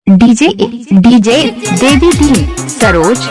DJ देवी दी सरोज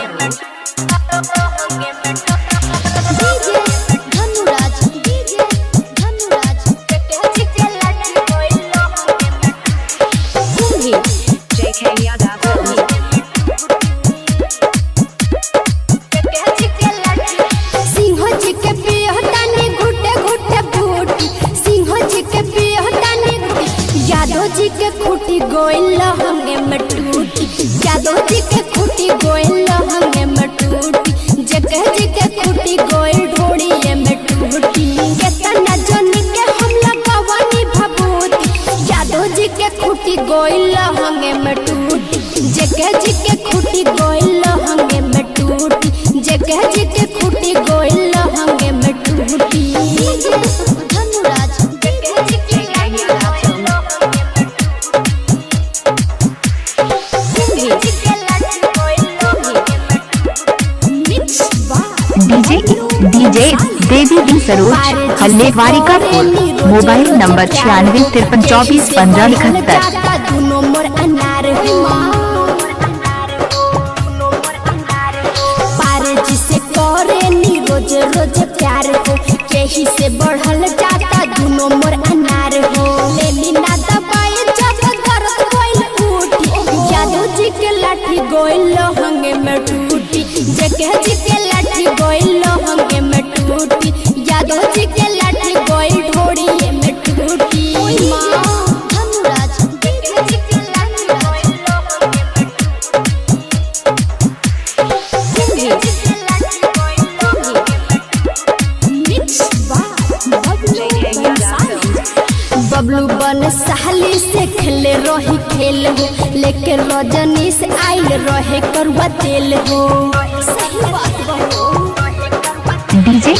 जी के खूटी गोइल हंगे में टूटी, यादव जी के खूटी गोइल हंगे में टूटी, जगह जी के खूटी गोइल ढोड़िए में टूटी। केतना जन के हम लगावानी भभूति, यादव जी के खूटी गोइल हंगे में टूटी, जगह जी के खूटी गोइल हंगे में टूटी, जगह जी के खूटी गोइल हंगे में टूटी। डीजे देवी दी सरोज हल्लेवारी का फोन मोबाइल नंबर 9653241571। रोज रोज प्यार हो यही से बढ़ल जाता दोनों मोर अनार हो। लेली ना दबाए जब दर्द गोइल उठी, यादव जी के लाठी गोइल हंगे में टूटी, जगह जी के लाठी गोइल हंगे में टूटी, यादव जी के लाठी गोइल ढोड़िए में टूटी। बबलू बन साली से खेले रही खेल हो, लेके रजनी से आइल रहे करुआ तेल हो। सही बात डीजे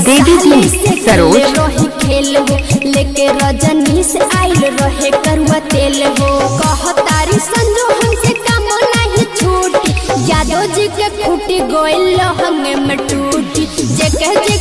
देवी दी सरोज रही खेल हो, लेके रजनी से आइल रहे करुआ तेल हो। कहतारी संजो हमसे काम नहीं छूटी, यादव जी के खूटी गोइल हंगे में टूटी, जगह जी